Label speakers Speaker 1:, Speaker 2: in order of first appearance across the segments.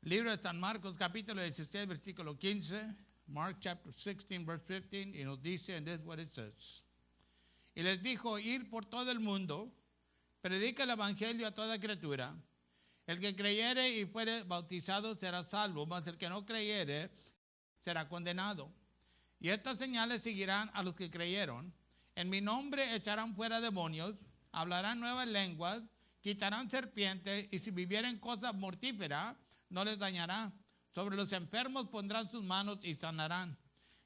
Speaker 1: Libro de San Marcos, capítulo 16, versículo 15. Mark chapter 16, verse 15. Y nos dice, and this is what it says. Y les dijo, ir por todo el mundo, predica el evangelio a toda criatura. El que creyere y fuere bautizado será salvo, mas el que no creyere será condenado. Y estas señales seguirán a los que creyeron. En mi nombre echarán fuera demonios, hablarán nuevas lenguas, quitarán serpientes, y si vivieren cosas mortíferas, no les dañará. Sobre los enfermos pondrán sus manos y sanarán.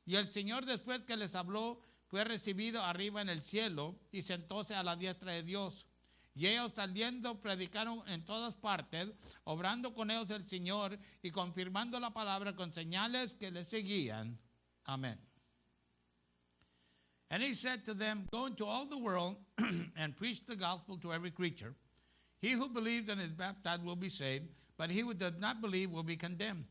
Speaker 1: Y el Señor, después que les habló, fue recibido arriba en el cielo y sentóse a la diestra de Dios. Y ellos saliendo predicaron en todas partes, obrando con ellos el Señor y confirmando la palabra con señales que les seguían. Amén. And he said to them, go into all the world and preach the gospel to every creature. He who believes and is baptized will be saved, but he who does not believe will be condemned.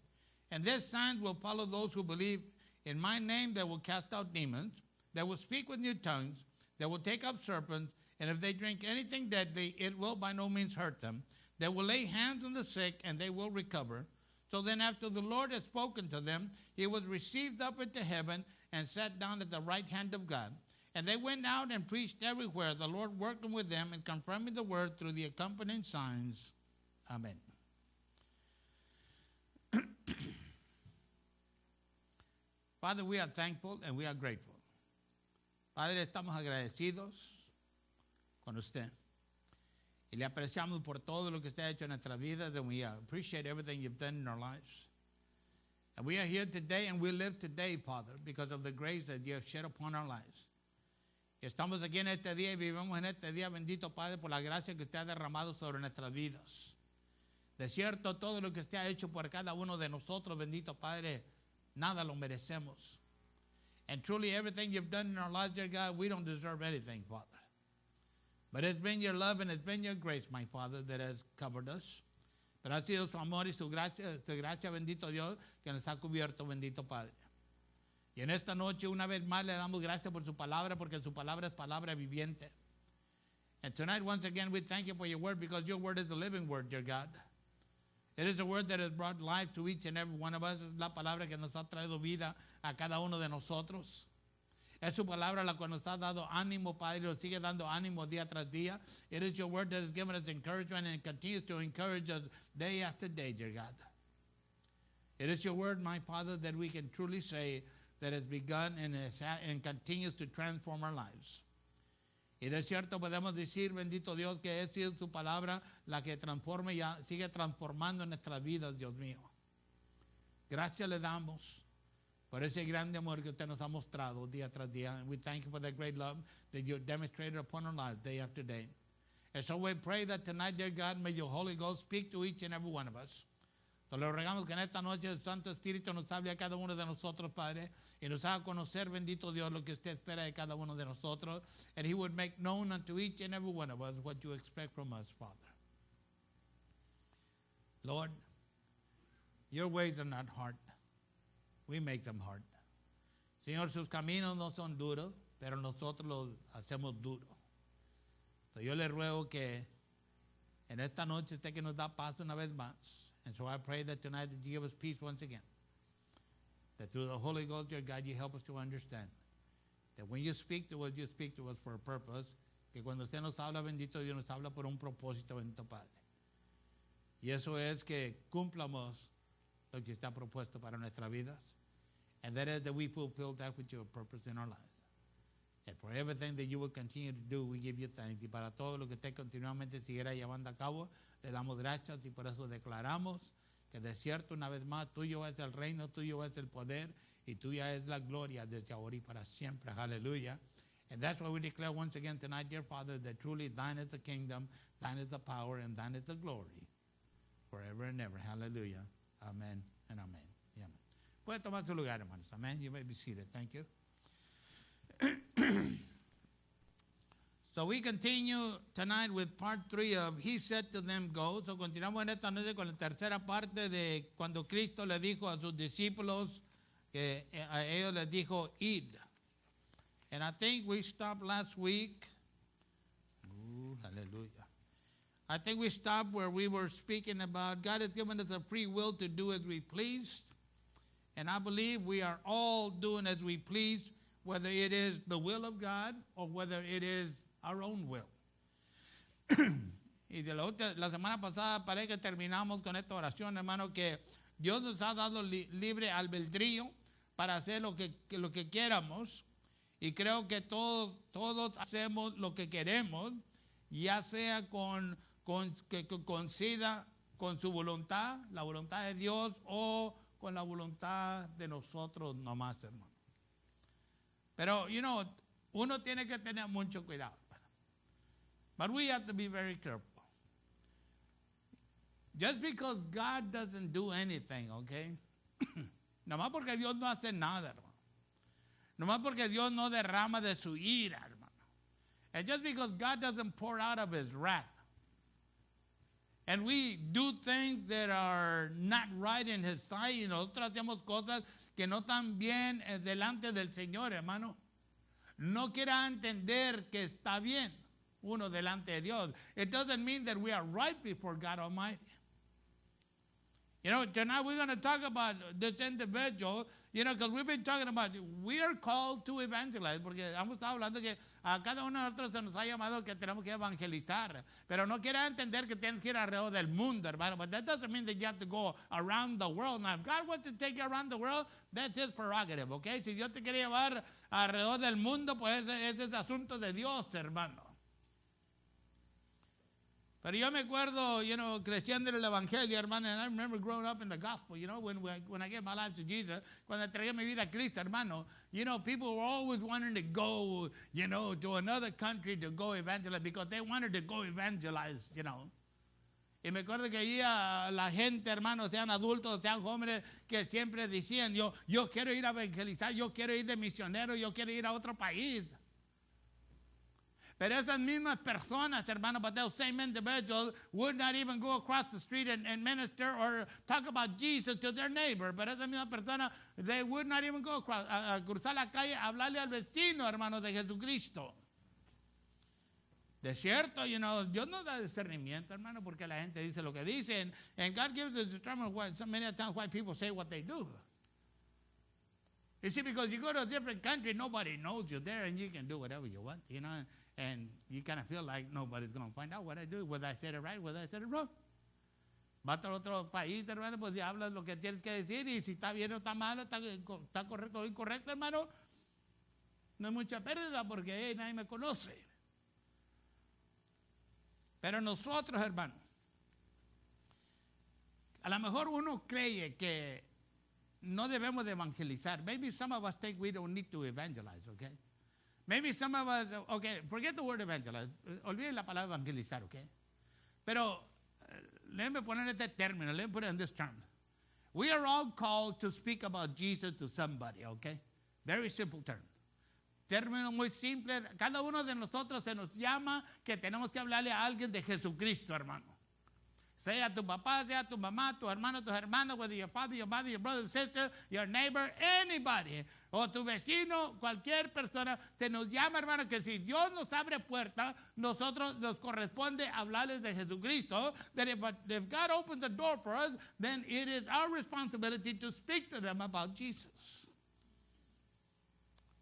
Speaker 1: And these signs will follow those who believe. In my name they will cast out demons. They will speak with new tongues. They will take up serpents. And if they drink anything deadly, it will by no means hurt them. They will lay hands on the sick, and they will recover. So then after the Lord had spoken to them, he was received up into heaven and sat down at the right hand of God. And they went out and preached everywhere, the Lord working with them and confirming the word through the accompanying signs. Amen. Father, we are thankful and we are grateful. Padre, estamos agradecidos con usted. Y le apreciamos por todo lo que usted ha hecho en nuestras vidas, and we appreciate everything you've done in our lives. And we are here today and we live today, Father, because of the grace that you have shed upon our lives. Y estamos aquí en este día y vivimos en este día, bendito Padre, por la gracia que usted ha derramado sobre nuestras vidas. De cierto, todo lo que usted ha hecho por cada uno de nosotros, bendito Padre, nada lo merecemos. And truly everything you've done in our lives, dear God, we don't deserve anything, Father. But it's been your love and it's been your grace, my Father, that has covered us. Pero ha sido su amor y su gracia, bendito Dios, que nos ha cubierto, bendito Padre. Y en esta noche, una vez más, le damos gracias por su palabra, porque su palabra es palabra viviente. And tonight, once again, we thank you for your word, because your word is the living word, dear God. It is a word that has brought life to each and every one of us. Es la palabra que nos ha traído vida a cada uno de nosotros. Es su palabra la cual nos ha dado ánimo, Padre, y nos sigue dando ánimo día tras día. It is your word that has given us encouragement and continues to encourage us day after day, dear God. It is your word, my Father, that we can truly say that has begun and continues to transform our lives. Y de cierto podemos decir, bendito Dios, que es sido tu palabra la que transforma y sigue transformando nuestras vidas, Dios mío. Gracias le damos por ese grande amor que usted nos ha mostrado día tras día. And we thank you for that great love that you demonstrated upon our lives day after day. And so we pray that tonight, dear God, may your Holy Ghost speak to each and every one of us. Te lo rogamos que en esta noche el Santo Espíritu nos hable a cada uno de nosotros, Padre, y nos haga conocer, bendito Dios, lo que usted espera de cada uno de nosotros. And he would make known unto each and every one of us what you expect from us, Father. Lord, your ways are not hard. We make them hard. Señor, sus caminos no son duros, pero nosotros los hacemos duros. So yo le ruego que en esta noche usted que nos da paz una vez más. And so I pray that tonight that you give us peace once again. That through the Holy Ghost, dear God, you help us to understand that when you speak to us for a purpose. Que cuando usted nos habla, bendito Dios, nos habla por un propósito, bendito Padre. Y eso es que cumplamos lo que está propuesto para nuestras vidas. And that is that we fulfill that which you have purpose in our lives. And for everything that you will continue to do, we give you thanks. Y para todo lo que usted continuamente siguiera llevando a cabo, le damos gracias y por eso declaramos que de cierto una vez más tuyo es el reino, tuyo es el poder y tuya es la gloria desde ahora y para siempre. Hallelujah. And that's why we declare once again tonight, dear Father, that truly thine is the kingdom, thine is the power, and thine is the glory forever and ever. Hallelujah. Amen and amen. Amen. Puede tomar su lugar, hermanos. Amen. You may be seated. Thank you. So we continue tonight with part 3 of He said to them, go. So continuamos en esta noche con la tercera parte de cuando Cristo le dijo a sus discípulos que a ellos les dijo, id. And I think we stopped last week. Hallelujah. I think we stopped where we were speaking about God has given us a free will to do as we please. And I believe we are all doing as we please, whether it is the will of God or whether it is our own will. Y la semana pasada parece que terminamos con esta oración, hermano, que Dios nos ha dado libre albedrío para hacer lo que queramos. Y creo que todos hacemos lo que queremos, ya sea que coincida con su voluntad, la voluntad de Dios, o con la voluntad de nosotros nomás, hermano. Pero, uno tiene que tener mucho cuidado. But we have to be very careful. Just because God doesn't do anything, okay? Nomás porque Dios no hace nada, hermano. Nomás porque Dios no derrama de su ira, hermano. And just because God doesn't pour out of his wrath. And we do things that are not right in his sight. Y nosotros hacemos cosas que no están bien delante del Señor, hermano. No quiera entender que está bien uno delante de Dios. It doesn't mean that we are right before God Almighty. Tonight we're going to talk about this individual, because we've been talking about, we are called to evangelize, porque hemos estado hablando que a cada uno de nosotros se nos ha llamado que tenemos que evangelizar, pero no quiera entender que tienes que ir alrededor del mundo, hermano, but that doesn't mean that you have to go around the world. Now, if God wants to take you around the world, that's his prerogative, okay? Si Dios te quiere llevar alrededor del mundo, pues ese es asunto de Dios, hermano. Pero yo me acuerdo, creciendo en el Evangelio, hermano, and I remember growing up in the gospel, when I gave my life to Jesus, cuando entregué mi vida a Cristo, hermano, people were always wanting to go, to another country to go evangelize because they wanted to go evangelize, Y me acuerdo que ahí la gente, hermano, sean adultos, sean jóvenes, que siempre decían, yo quiero ir a evangelizar, yo quiero ir de misionero, yo quiero ir a otro país. Pero esas mismas personas, hermano, but those same individuals would not even go across the street and minister or talk about Jesus to their neighbor. Pero esas mismas personas, they would not even go across, a cruzar la calle, a hablarle al vecino, hermano, de Jesucristo. De cierto, Dios no da discernimiento, hermano, porque la gente dice lo que dice. And God gives us discernment so many times why people say what they do. You see, because you go to a different country, nobody knows you there, and you can do whatever you want, and you kind of feel like nobody's going to find out what I do, whether I said it right, whether I said it wrong. Va a otro país, hermano, pues ya hablas lo que tienes que decir, y si está bien o está malo, está correcto o incorrecto, hermano, no hay mucha pérdida porque nadie me conoce. Pero nosotros, hermano, a lo mejor uno cree que no debemos de evangelizar. Maybe some of us think we don't need to evangelize, okay? Maybe some of us, okay, forget the word evangelize. Olviden la palabra evangelizar, okay? Pero, déjenme poner este término, let me put it in this term. We are all called to speak about Jesus to somebody, okay? Very simple term. Término muy simple. Cada uno de nosotros se nos llama que tenemos que hablarle a alguien de Jesucristo, hermano. Sea tu papá, sea tu mamá, tu hermano, tus hermanos, whether your father, your mother, your brother, sister, your neighbor, anybody, o tu vecino, cualquier persona, se nos llama, hermano, que si Dios nos abre puerta, nosotros nos corresponde hablarles de Jesucristo. That if God opens the door for us, then it is our responsibility to speak to them about Jesus.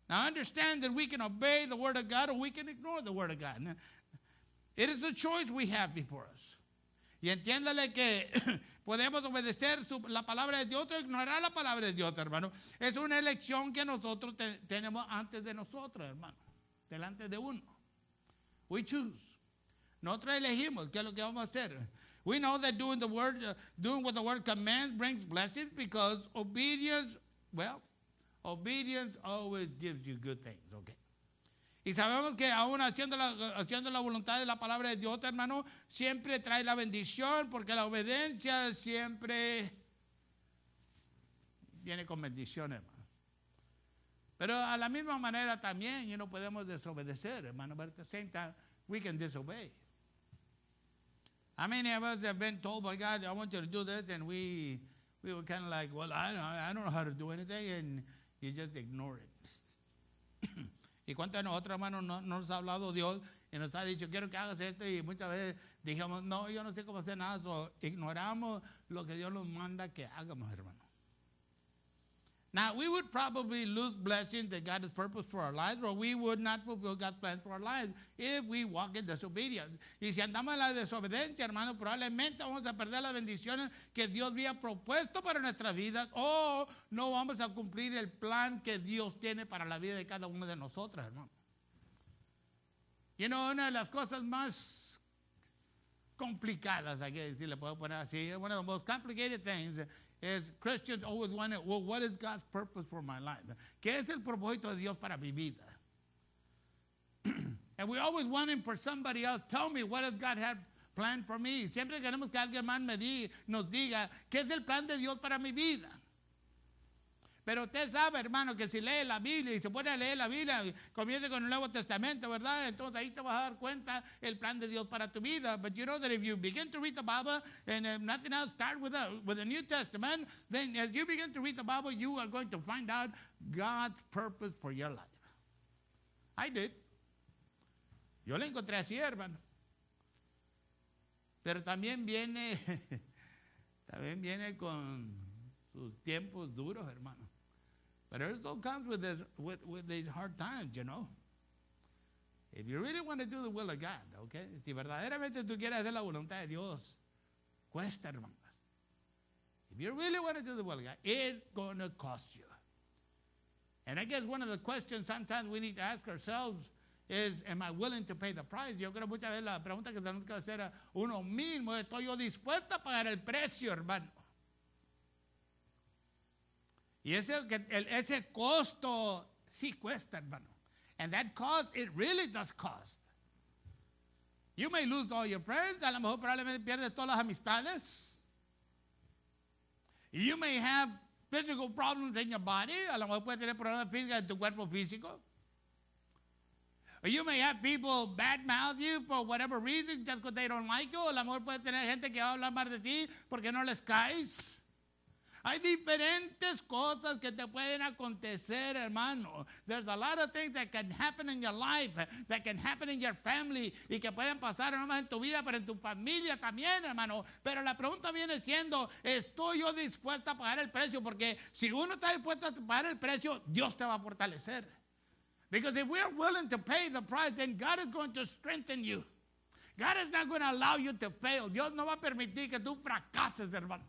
Speaker 1: Now understand that we can obey the Word of God or we can ignore the Word of God. Now, it is a choice we have before us. Y entiéndale que podemos obedecer la palabra de Dios o ignorar la palabra de Dios, hermano. Es una elección que nosotros tenemos antes de nosotros, hermano. Delante de uno. We choose. Nosotros elegimos qué es lo que vamos a hacer. We know that doing what the word commands brings blessings because obedience always gives you good things, okay? Y sabemos que aún haciendo la voluntad de la palabra de Dios, hermano, siempre trae la bendición, porque la obediencia siempre viene con bendición, hermano. Pero a la misma manera también, podemos desobedecer, hermano. But at the same time, we can disobey. How many of us have been told by God, I want you to do this, and we were kind of like, well, I don't know how to do anything, and you just ignore it. ¿Y cuántos de nosotros, hermanos, no nos ha hablado Dios y nos ha dicho, quiero que hagas esto? Y muchas veces dijimos, no, yo no sé cómo hacer nada. So, ignoramos lo que Dios nos manda que hagamos, hermano. Now, we would probably lose blessings that God has purposed for our lives, or we would not fulfill God's plans for our lives if we walk in disobedience. Y si andamos en la desobediencia, hermano, probablemente vamos a perder las bendiciones que Dios había propuesto para nuestras vidas, o no vamos a cumplir el plan que Dios tiene para la vida de cada uno de nosotros, hermano. You know, una de las cosas más complicadas, hay que decir, le puedo poner así, one of the most complicated things is Christians always wonder, well, what is God's purpose for my life? ¿Qué es el propósito de Dios para mi vida? And we're always wanting for somebody else, tell me, what does God have planned for me? Siempre queremos que alguien más nos diga, ¿qué es el plan de Dios para mi vida? Pero usted sabe, hermano, que si lee la Biblia y se pone a leer la Biblia, comienza con el Nuevo Testamento, ¿verdad? Entonces ahí te vas a dar cuenta el plan de Dios para tu vida. But you know that if you begin to read the Bible, and if nothing else, start with the New Testament, then as you begin to read the Bible, you are going to find out God's purpose for your life. I did. Yo lo encontré así, hermano. Pero también viene con sus tiempos duros, hermano. But it also comes with these hard times, you know. If you really want to do the will of God, okay? Si verdaderamente tú quieres hacer la voluntad de Dios, cuesta, hermanos. If you really want to do the will of God, it's going to cost you. And I guess one of the questions sometimes we need to ask ourselves is, am I willing to pay the price? Yo creo muchas veces la pregunta que tenemos que hacer a uno mismo, ¿estoy yo dispuesto a pagar el precio, hermano? Y ese costo sí cuesta, hermano. And that cost, it really does cost. You may lose all your friends. A lo mejor probablemente pierdes todas las amistades. You may have physical problems in your body. A lo mejor puedes tener problemas físicos en tu cuerpo físico. Or you may have people badmouth you for whatever reason, just because they don't like you. A lo mejor puedes tener gente que va a hablar mal de ti porque no les caes. Hay diferentes cosas que te pueden acontecer, hermano. There's a lot of things that can happen in your life, that can happen in your family, y que pueden pasar no más en tu vida, pero en tu familia también, hermano. Pero la pregunta viene siendo, ¿estoy yo dispuesto a pagar el precio? Porque si uno está dispuesto a pagar el precio, Dios te va a fortalecer. Because if we're willing to pay the price, then God is going to strengthen you. God is not going to allow you to fail. Dios no va a permitir que tú fracases, hermano.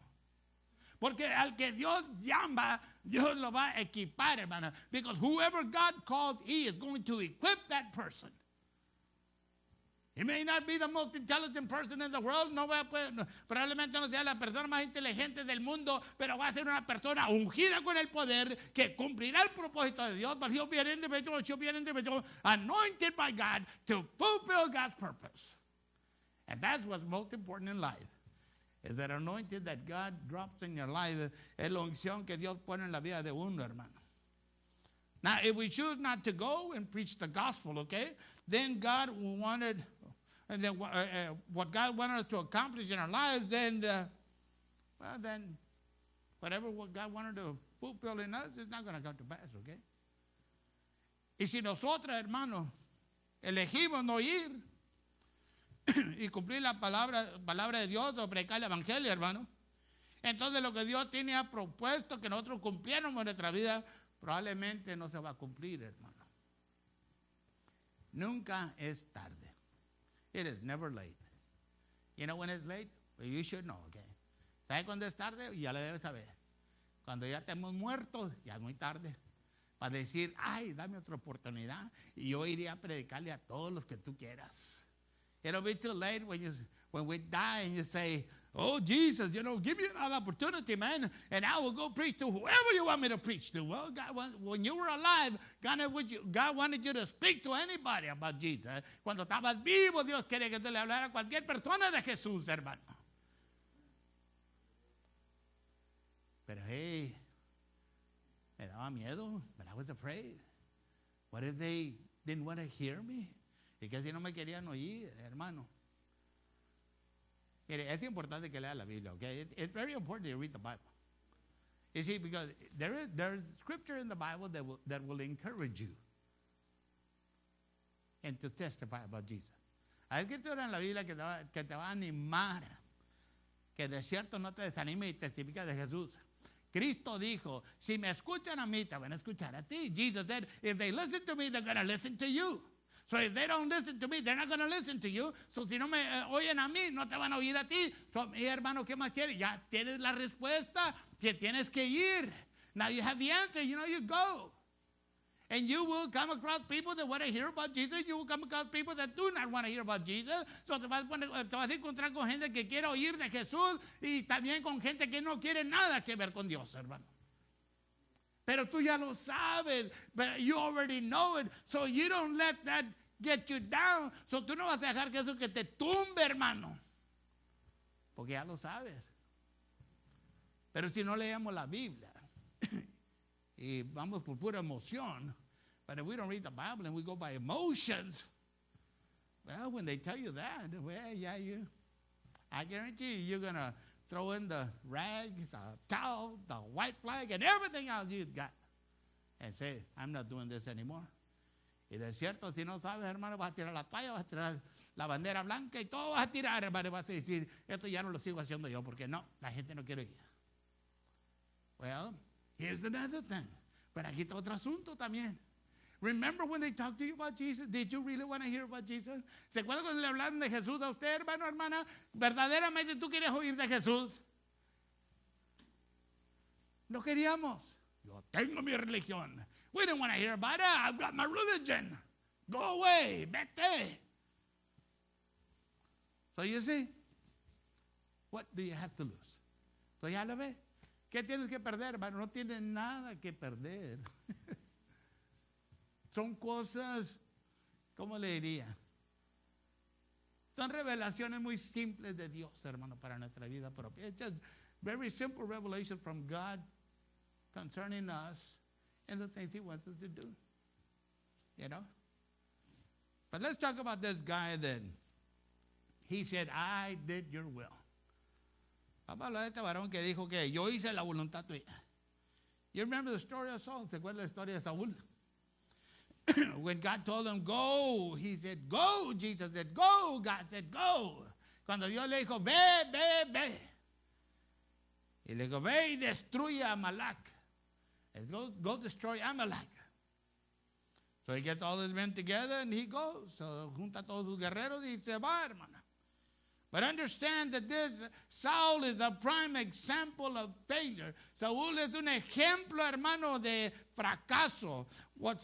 Speaker 1: Porque al que Dios llama, Dios lo va a equipar, hermano. Because whoever God calls, He is going to equip that person. He may not be the most intelligent person in the world. Probablemente no sea la persona más inteligente del mundo, pero va a ser una persona ungida con el poder que cumplirá el propósito de Dios. But he'll be an individual, she'll be an individual anointed by God to fulfill God's purpose. And that's what's most important in life. Is that anointing that God drops in your life, es la unción que Dios pone en la vida de uno, hermano. Now, if we choose not to go and preach the gospel, okay, then God wanted, and then what God wanted us to accomplish in our lives, then, then whatever what God wanted to fulfill in us is not going to come to pass, okay? Y si nosotros, hermanos, elegimos no ir, y cumplir la palabra de Dios o predicar el evangelio, hermano. Entonces lo que Dios tiene ha propuesto que nosotros cumpliéramos en nuestra vida, probablemente no se va a cumplir, hermano. Nunca es tarde. It is never late. You know when it's late? Well, you should know, okay? ¿Sabe cuándo es tarde? Ya lo debes saber. Cuando ya estemos muertos, ya es muy tarde. Para decir, ay, dame otra oportunidad y yo iré a predicarle a todos los que tú quieras. It'll be too late when we die and you say, oh, Jesus, you know, give me another opportunity, man, and I will go preach to whoever you want me to preach to. Well, God, when you were alive, God wanted you to speak to anybody about Jesus. Cuando estabas vivo, Dios quiere que tú le hablara a cualquier persona de Jesús, hermano. Pero, hey, me daba miedo, but I was afraid. What if they didn't want to hear me? Y que si no me querían oír, hermano. Mire, es importante que lea la Biblia, okay? It's very important to read the Bible. You see, because there's scripture in the Bible that will encourage you. and to testify about Jesus. Hay escritura en la Biblia que te va a animar, que de cierto no te desanime y testifica de Jesús. Cristo dijo, si me escuchan a mí, te van a escuchar a ti. Jesus said, if they listen to me, they're going to listen to you. So if they don't listen to me, they're not going to listen to you. So si no me oyen a mí, no te van a oír a ti. So, mi hermano, ¿qué más quieres? Ya tienes la respuesta que tienes que ir. Now you have the answer, you go. And you will come across people that want to hear about Jesus. You will come across people that do not want to hear about Jesus. So te vas a encontrar con gente que quiere oír de Jesús y también con gente que no quiere nada que ver con Dios, hermano. Pero tú ya lo sabes. But you already know it. So you don't let that get you down. So tú no vas a dejar que eso que te tumbe, hermano. Porque ya lo sabes. Pero si no leemos la Biblia y vamos por pura emoción, but if we don't read the Bible and we go by emotions, well, when they tell you that, well, yeah, I guarantee you're going to throw in the rag, the towel, the white flag, and everything else you've got, and say, I'm not doing this anymore. Y de cierto, si no sabes, hermano, vas a tirar la toalla, vas a tirar la bandera blanca y todo vas a tirar, hermano, vas a decir, esto ya no lo sigo haciendo yo, porque no, la gente no quiere ir. Well, here's another thing. Pero aquí está otro asunto también. Remember when they talked to you about Jesus? Did you really want to hear about Jesus? ¿Se acuerdan cuando le hablaron de Jesús a usted, hermano, hermana? ¿Verdaderamente tú querías oír de Jesús? No queríamos. Yo tengo mi religión. We didn't want to hear about it. I've got my religion. Go away. Vete. So you see, what do you have to lose? So ya lo ves. ¿Qué tienes que perder, hermano? No tienes nada que perder. Son cosas, ¿cómo le diría? Son revelaciones muy simples de Dios, hermano, para nuestra vida propia. It's just very simple revelation from God concerning us and the things He wants us to do. You know? But let's talk about this guy then. He said, I did your will. Vamos a hablar de este varón que dijo que yo hice la voluntad tuya. You remember the story of Saul? ¿Se acuerda la historia de Saúl? When God told him, go, he said, go. Jesus said, go. God said, go. Cuando Dios le dijo, ve. Y le dijo, ve y destruye a Amalek. Go destroy Amalek. So he gets all his men together and he goes. So junta a todos sus guerreros y se va, hermana. But understand that this Saul is a prime example of failure. Saúl es un ejemplo, hermano, de fracaso. What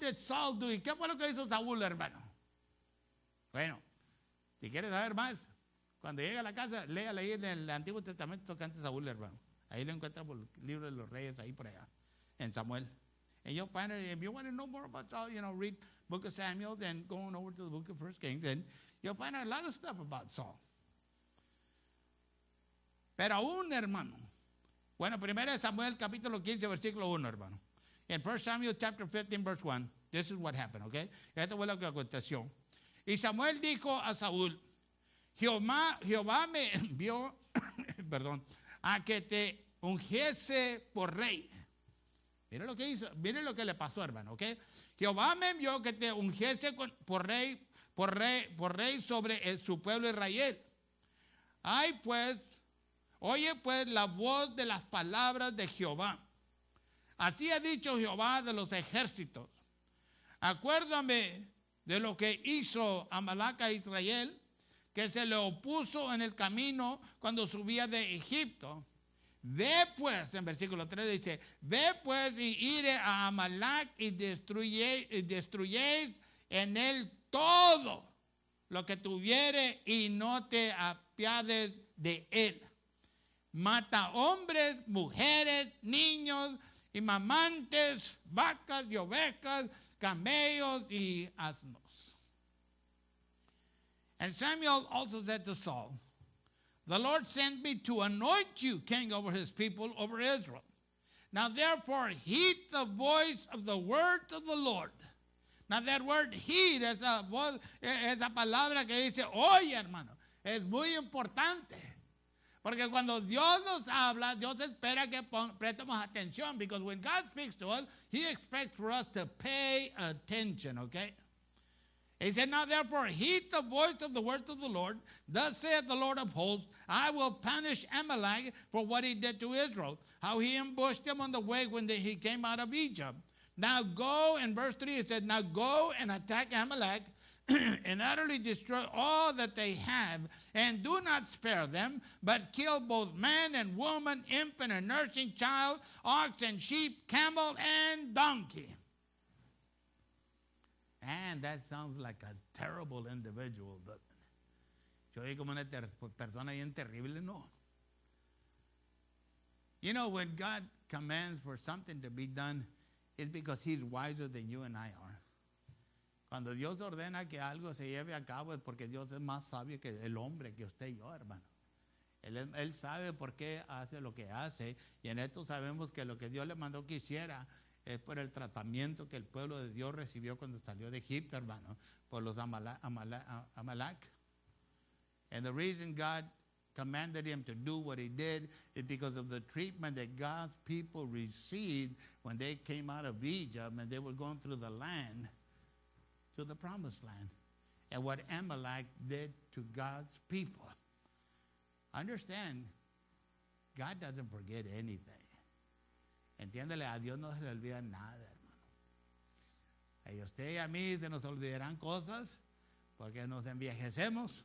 Speaker 1: did Saul do? ¿Y qué fue lo que hizo Saúl, hermano? Bueno, si quieres saber más, cuando llegue a la casa, léala ahí en el Antiguo Testamento tocante Saúl, hermano. Ahí lo encuentra por el libro de los Reyes, ahí por allá, en Samuel. And you'll find it, if you want to know more about Saul, read Book of Samuel, then going over to the Book of 1 Kings, and you'll find out a lot of stuff about Saul. Pero aún, hermano, bueno, 1 Samuel capítulo 15, versículo 1, hermano. In 1 Samuel chapter 15, verse 1, this is what happened, okay? Esto fue lo que aconteció. Y Samuel dijo a Saúl, Jehová me envió, perdón, a que te ungiese por rey. Mire lo que hizo, mire lo que le pasó, hermano, ¿ok? Jehová me envió que te ungiese por rey sobre su pueblo Israel. Oye pues la voz de las palabras de Jehová. Así ha dicho Jehová de los ejércitos. Acuérdame de lo que hizo Amalek a Israel, que se le opuso en el camino cuando subía de Egipto. Ve pues, en versículo 3 dice, ve pues y ire a Amalek y destruyéis en él todo lo que tuviere y no te apiades de él. Mata hombres, mujeres, niños y mamantes, vacas y ovejas, camellos y asnos. And Samuel also said to Saul, the Lord sent me to anoint you king over his people, over Israel. Now therefore heed the voice of the words of the Lord. Now that word heed, esa palabra que dice oye, hermano, es muy importante. Porque cuando Dios nos habla, Dios espera que prestemos atención. Because when God speaks to us, He expects for us to pay attention, okay? He said, now therefore heed the voice of the words of the Lord. Thus saith the Lord of hosts, I will punish Amalek for what he did to Israel, how he ambushed them on the way when he came out of Egypt. Now go, in verse 3 it said, now go and attack Amalek and utterly destroy all that they have, and do not spare them, but kill both man and woman, infant and nursing child, ox and sheep, camel and donkey. And that sounds like a terrible individual. Yo oí como una persona bien terrible, no. You know, when God commands for something to be done, it's because he's wiser than you and I are. Cuando Dios ordena que algo se lleve a cabo es porque Dios es más sabio que el hombre, que usted y yo, hermano. Él sabe por qué hace lo que hace, y en esto sabemos que lo que Dios le mandó que hiciera es por el tratamiento que el pueblo de Dios recibió cuando salió de Egipto, hermano, por los Amalek. And the reason God commanded him to do what he did is because of the treatment that God's people received when they came out of Egypt and they were going through the land to the promised land, and what Amalek did to God's people. Understand, God doesn't forget anything. Entiéndele, a Dios no se le olvida nada, hermano. A usted y a mí se nos olvidarán cosas porque nos envejecemos.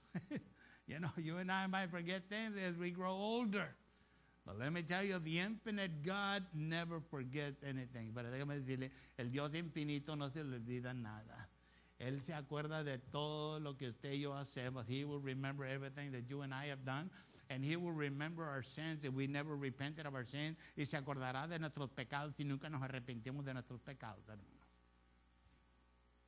Speaker 1: You know, you and I might forget things as we grow older. But let me tell you, the infinite God never forgets anything. Pero déjame decirle, el Dios infinito no se le olvida nada. Él se acuerda de todo lo que usted y yo hacemos. He will remember everything that you and I have done. And he will remember our sins if we never repented of our sins. Y se acordará de nuestros pecados si nunca nos arrepentimos de nuestros pecados, hermano.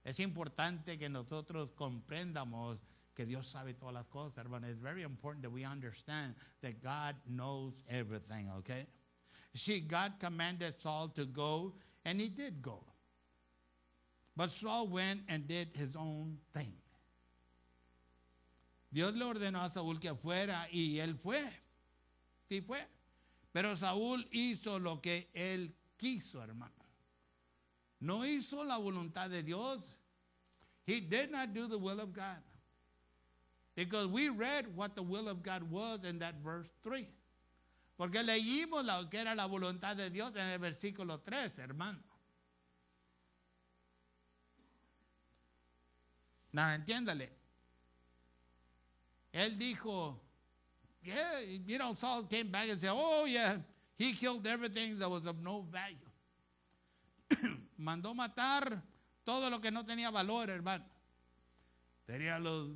Speaker 1: Es importante que nosotros comprendamos que Dios sabe todas las cosas, hermano. It's very important that we understand that God knows everything, okay? See, God commanded Saul to go, and he did go. But Saul went and did his own thing. Dios le ordenó a Saúl que fuera y él fue. Sí fue. Pero Saúl hizo lo que él quiso, hermano. No hizo la voluntad de Dios. He did not do the will of God. Because we read what the will of God was in that verse 3. Porque leímos lo que era la voluntad de Dios en el versículo 3, hermano. No, entiéndale. Él dijo, yeah, you know, Saul came back and said, oh, yeah, he killed everything that was of no value. Mandó matar todo lo que no tenía valor, hermano. Tenía los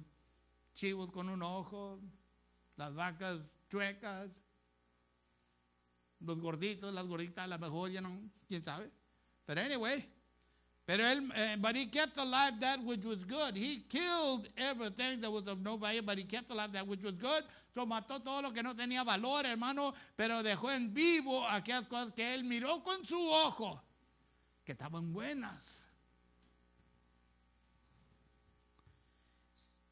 Speaker 1: chivos con un ojo, las vacas chuecas, los gorditos, las gorditas, a lo mejor, ya no, quién sabe. But anyway, but he kept alive that which was good. He killed everything that was of no value, but he kept alive that which was good. So mató todo lo que no tenía valor, hermano, pero dejó en vivo aquellas cosas que él miró con su ojo, que estaban buenas.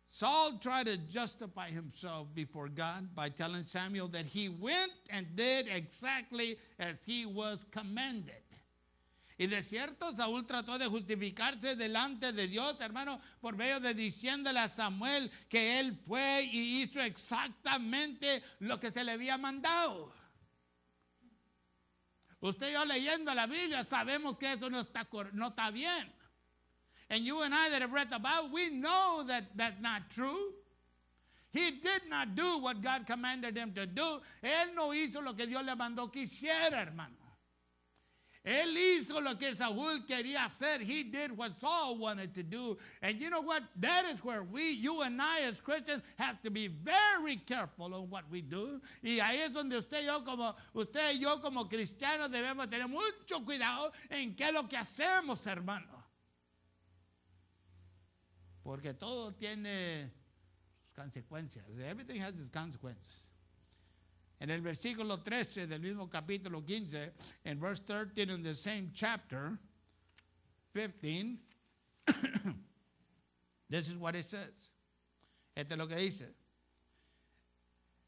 Speaker 1: Saul tried to justify himself before God by telling Samuel that he went and did exactly as he was commanded. Y de cierto, Saúl trató de justificarse delante de Dios, hermano, por medio de diciéndole a Samuel que él fue y hizo exactamente lo que se le había mandado. Usted y yo leyendo la Biblia sabemos que eso no está bien. And you and I that have read the Bible, we know that that's not true. He did not do what God commanded him to do. Él no hizo lo que Dios le mandó que hiciera, hermano. Él hizo lo que Saúl quería hacer. He did what Saul wanted to do. And you know what? That is where you and I as Christians have to be very careful on what we do. Y ahí es donde usted y yo como cristianos debemos tener mucho cuidado en qué es lo que hacemos, hermano. Porque todo tiene sus consecuencias. Everything has its consequences. En el versículo 13 del mismo capítulo 15, en verse 13 in the same chapter, 15, this is what it says. Esto es lo que dice.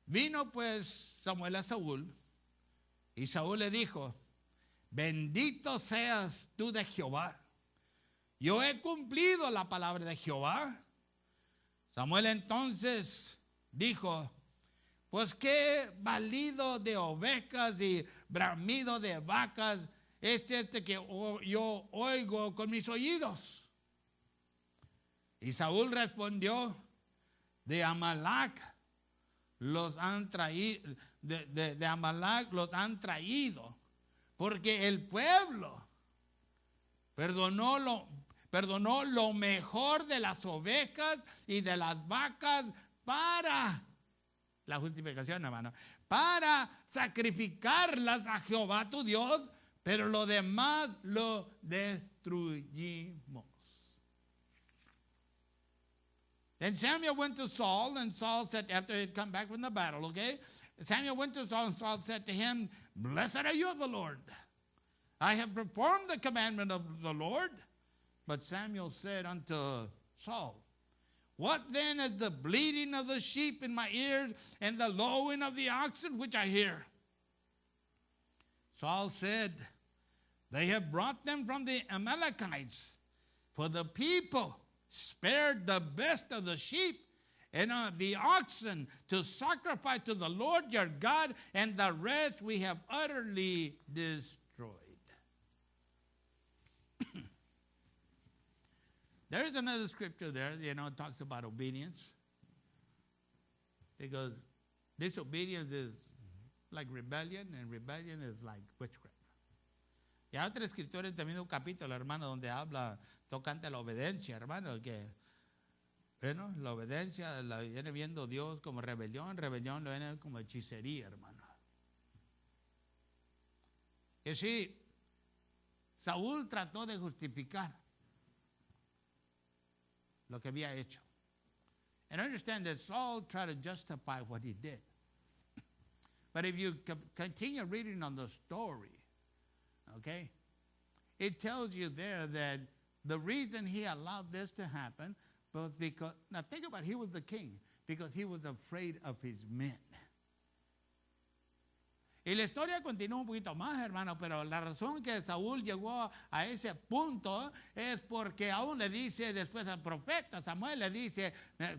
Speaker 1: Vino pues Samuel a Saúl, y Saúl le dijo, bendito seas tú de Jehová, yo he cumplido la palabra de Jehová. Samuel entonces dijo, pues qué balido de ovejas y bramido de vacas es este que yo oigo con mis oídos. Y Saúl respondió, de Amalac los han traído, de Amalac los han traído, porque el pueblo perdonó lo mejor de las ovejas y de las vacas para la justificación, hermano, para sacrificarlas a Jehová tu Dios, pero lo demás lo destruimos. Then Samuel went to Saul, and Saul said, after he had come back from the battle, okay? Samuel went to Saul, and Saul said to him, blessed are you of the Lord. I have performed the commandment of the Lord. But Samuel said unto Saul, what then is the bleating of the sheep in my ears and the lowing of the oxen which I hear? Saul said, they have brought them from the Amalekites, for the people spared the best of the sheep and of the oxen to sacrifice to the Lord your God, and the rest we have utterly destroyed. There is another scripture there, it talks about obedience. Because disobedience is like rebellion, and rebellion is like witchcraft. Y hay otra escritura en el mismo capítulo, hermano, donde habla tocante a la obediencia, hermano, que, la obediencia la viene viendo Dios como rebelión lo viene como hechicería, hermano. Y sí, Saúl trató de justificar lo que había hecho. And understand that Saul tried to justify what he did. But if you continue reading on the story, okay, it tells you there that the reason he allowed this to happen was because, now think about it, he was the king, because he was afraid of his men. Y la historia continúa un poquito más, hermano, pero la razón que Saúl llegó a ese punto es porque aún le dice después al profeta Samuel, le dice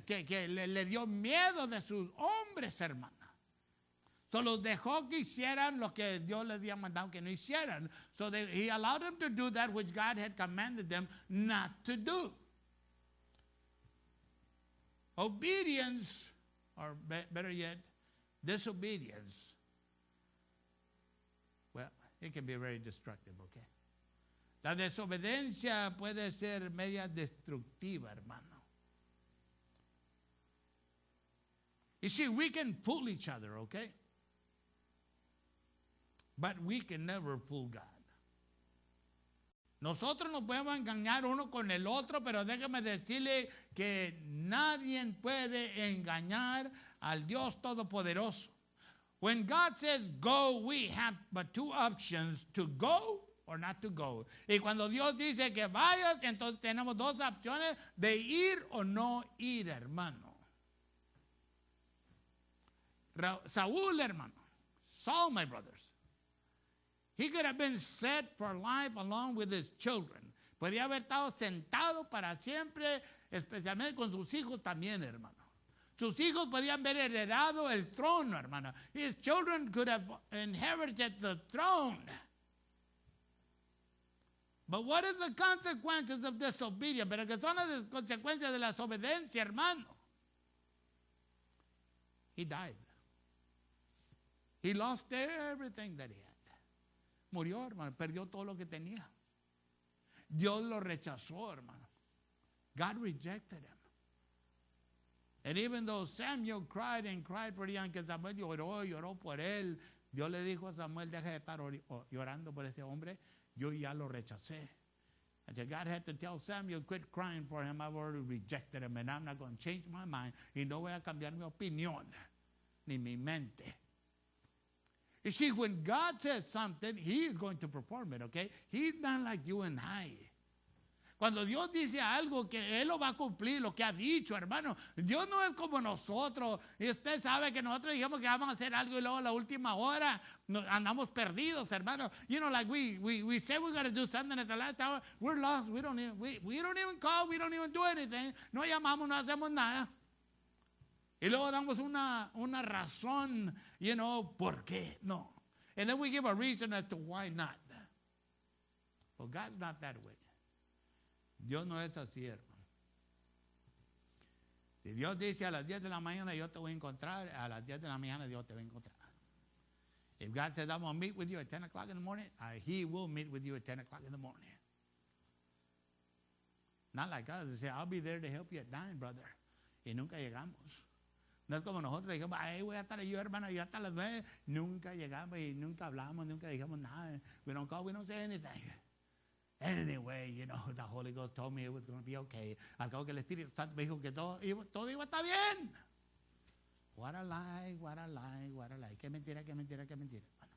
Speaker 1: que le dio miedo de sus hombres, hermano. Solo dejó que hicieran lo que Dios les había mandado que no hicieran. So he allowed them to do that which God had commanded them not to do. Obedience, or better yet, disobedience, well, it can be very destructive, okay? La desobediencia puede ser media destructiva, hermano. You see, we can fool each other, okay? But we can never fool God. Nosotros nos podemos engañar uno con el otro, pero déjame decirle que nadie puede engañar al Dios Todopoderoso. When God says go, we have but two options, to go or not to go. Y cuando Dios dice que vayas, entonces tenemos dos opciones de ir o no ir, hermano. Saúl, hermano, Saul, my brothers, he could have been set for life along with his children. Podía haber estado sentado para siempre, especialmente con sus hijos también, hermano. Sus hijos podían haber heredado el trono, hermano. His children could have inherited the throne. But what is the consequences of disobedience? Pero que son las consecuencias de la desobediencia, hermano. He died. He lost everything that he had. Murió, hermano, perdió todo lo que tenía. Dios lo rechazó, hermano. God rejected him. And even though Samuel cried and cried for him, que Samuel lloró por él, Dios le dijo a Samuel, deja de estar llorando por ese hombre, yo ya lo rechacé. And God had to tell Samuel, quit crying for him, I've already rejected him, and I'm not going to change my mind, y no voy a cambiar mi opinión, ni mi mente. You see, when God says something, He is going to perform it, okay? He's not like you and I. Cuando Dios dice algo, que Él lo va a cumplir, lo que ha dicho, hermano. Dios no es como nosotros. Y usted sabe que nosotros dijimos que vamos a hacer algo y luego a la última hora andamos perdidos, hermano. You know, like we say we're going to do something at the last hour. We're lost. We don't even call. We don't even do anything. No llamamos, no hacemos nada. Y luego damos una razón, you know, ¿por qué? No. And then we give a reason as to why not. Well, God's not that way. Dios no es así, hermano. Si Dios dice a las 10 de la mañana yo te voy a encontrar, a las 10 de la mañana Dios te va a encontrar. If God says I'm going to meet with you at 10 o'clock in the morning, He will meet with you at 10 o'clock in the morning. Not like us. They say, I'll be there to help you at 9, brother. Y nunca llegamos. No es como nosotros dijimos, ay, voy a estar yo, hermano, yo hasta las 9. Nunca llegamos y nunca hablamos, nunca dijimos nada. We don't call, we don't say anything. Anyway, you know, the Holy Ghost told me it was going to be okay. Al cabo que el Espíritu Santo me dijo que todo iba a estar bien. What a lie, what a lie, what a lie. Qué mentira, qué mentira, qué mentira. Bueno.